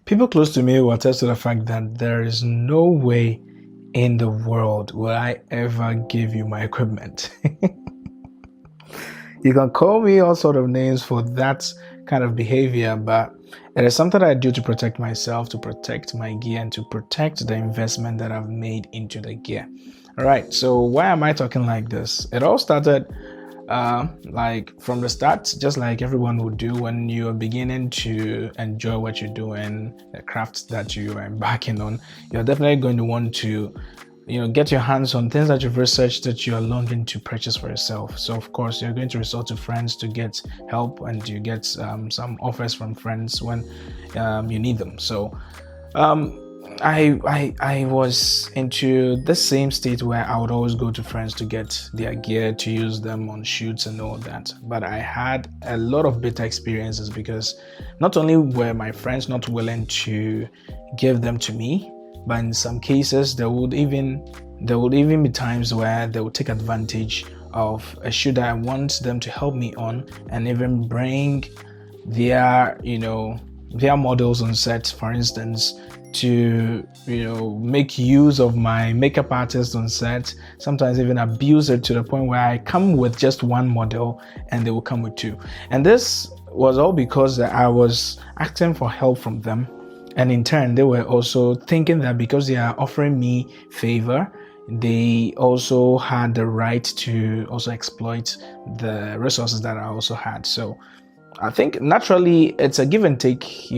People close to me will attest to the fact that there is no way in the world will I ever give you my equipment. You can call me all sort of names for that kind of behavior, but it is something I do to protect myself, to protect my gear, and to protect the investment that I've made into the gear. All right, so why am I talking like this? It all started like from the start, just like everyone would do when you're beginning to enjoy what you're doing, the craft that you are embarking on. You're definitely going to want to get your hands on things that you've researched that you are longing to purchase for yourself. So of course you're going to resort to friends to get help, and you get some offers from friends when you need them. So I was into the same state where I would always go to friends to get their gear to use them on shoots and all that. But I had a lot of bitter experiences because not only were my friends not willing to give them to me, but in some cases there would even be times where they would take advantage of a shoot that I want them to help me on, and even bring their models on set, for instance, to make use of my makeup artist on set, sometimes even abuse it to the point where I come with just one model and they will come with two. And this was all because I was asking for help from them, and in turn they were also thinking that because they are offering me favor, they also had the right to also exploit the resources that I also had. So I think naturally it's a give and take,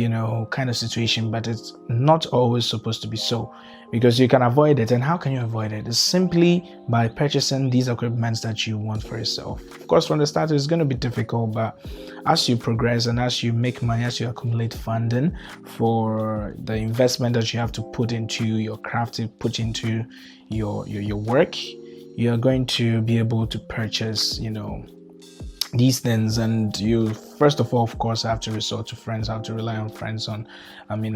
kind of situation, but it's not always supposed to be so, because you can avoid it. And how can you avoid it? It's simply by purchasing these equipments that you want for yourself. Of course, from the start, it's going to be difficult, but as you progress and as you make money, as you accumulate funding for the investment that you have to put into your craft, to put into your work, you're going to be able to purchase, these things. And you first of all, of course, have to resort to friends, have to rely on friends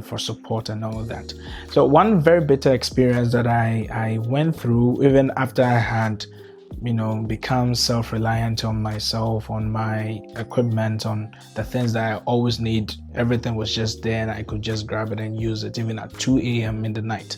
for support and all that. So one very bitter experience that I went through, even after I had become self-reliant on myself, on my equipment, on the things that I always need, everything was just there and I could just grab it and use it even at 2 a.m. in the night.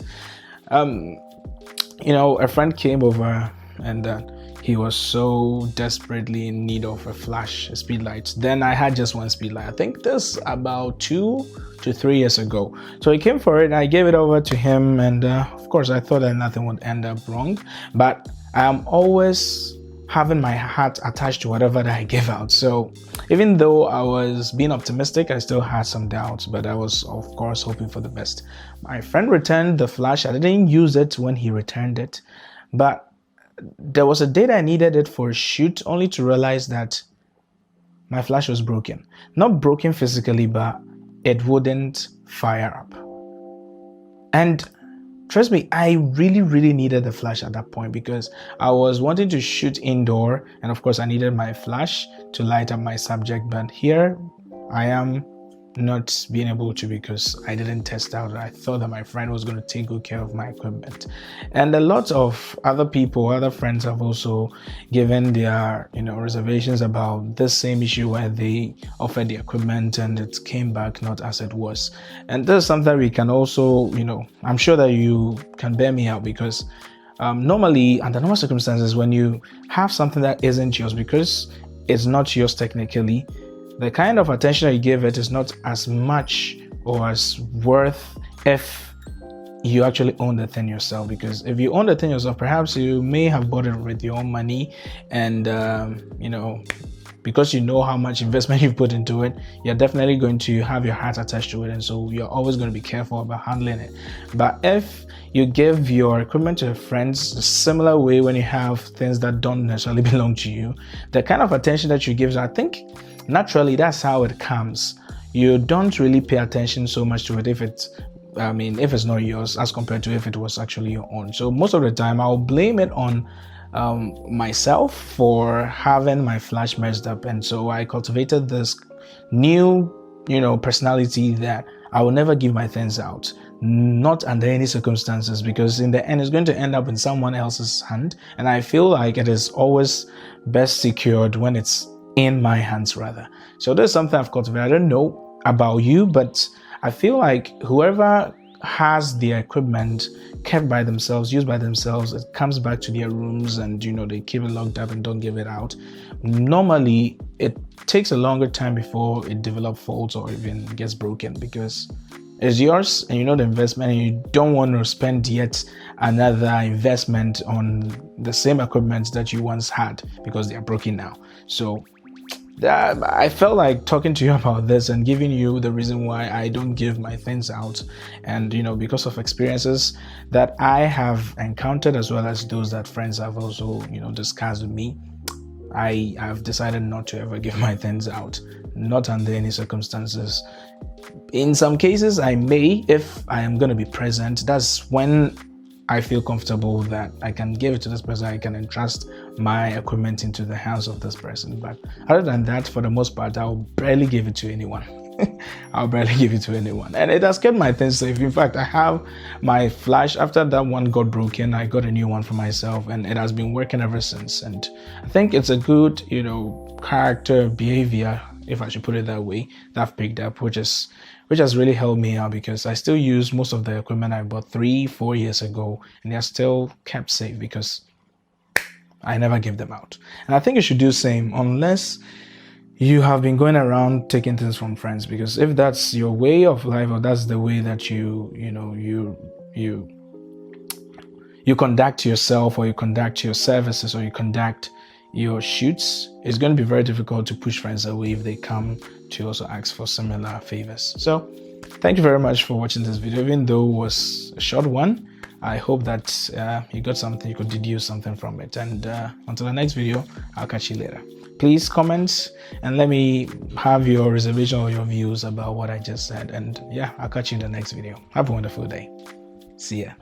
A friend came over, and he was so desperately in need of a speed light. Then I had just one speed light. I think this about 2 to 3 years ago. So he came for it and I gave it over to him, and of course I thought that nothing would end up wrong, but I'm always having my heart attached to whatever that I give out. So even though I was being optimistic, I still had some doubts, but I was of course hoping for the best. My friend returned the flash. I didn't use it when he returned it, but there was a day that I needed it for a shoot, only to realize that my flash was broken. Not broken physically, but it wouldn't fire up. And trust me, I really, really needed the flash at that point, because I was wanting to shoot indoor, and of course I needed my flash to light up my subject. But here I am not being able to, because I didn't test out. I thought that my friend was going to take good care of my equipment. And a lot of other friends have also given their reservations about this same issue, where they offered the equipment and it came back not as it was. And this is something we can also, I'm sure that you can bear me out, because normally under normal circumstances, when you have something that isn't yours, because it's not yours technically, the kind of attention that you give it is not as much or as worth if you actually own the thing yourself. Because if you own the thing yourself, perhaps you may have bought it with your own money, and because you know how much investment you've put into it, you're definitely going to have your heart attached to it, and so you're always going to be careful about handling it. But if you give your equipment to friends a similar way, when you have things that don't necessarily belong to you, the kind of attention that you give, I think naturally that's how it comes. You don't really pay attention so much to it if it's not yours, as compared to if it was actually your own. So most of the time I'll blame it on myself for having my flash messed up. And so I cultivated this new personality that I will never give my things out, not under any circumstances, because in the end it's going to end up in someone else's hand, and I feel like it is always best secured when it's in my hands rather. So there's something I've cultivated. I don't know about you, but I feel like whoever has their equipment kept by themselves, used by themselves, it comes back to their rooms and they keep it locked up and don't give it out. Normally it takes a longer time before it develops faults or even gets broken, because it's yours and the investment, and you don't want to spend yet another investment on the same equipment that you once had because they are broken now. So I felt like talking to you about this and giving you the reason why I don't give my things out, and because of experiences that I have encountered, as well as those that friends have also discussed with me. I've decided not to ever give my things out, not under any circumstances. In some cases I may, if I am going to be present. That's when I feel comfortable that I can give it to this person. I can entrust my equipment into the hands of this person. But other than that, for the most part, I'll barely give it to anyone. I'll barely give it to anyone. And it has kept my things safe. In fact, I have my flash. After that one got broken, I got a new one for myself, and it has been working ever since. And I think it's a good, character behavior, if I should put it that way, that I've picked up, which has really helped me out, because I still use most of the equipment I bought 3-4 years ago, and they're still kept safe because I never give them out. And I think you should do the same, unless you have been going around taking things from friends, because if that's your way of life, or that's the way that you conduct yourself, or you conduct your services, or you conduct your shoots, it's going to be very difficult to push friends away if they come to also ask for similar favors. So thank you very much for watching this video, even though it was a short one. I hope that you got something, you could deduce something from it. And until the next video, I'll catch you later. Please comment and let me have your reservation or your views about what I just said. And yeah, I'll catch you in the next video. Have a wonderful day. See ya.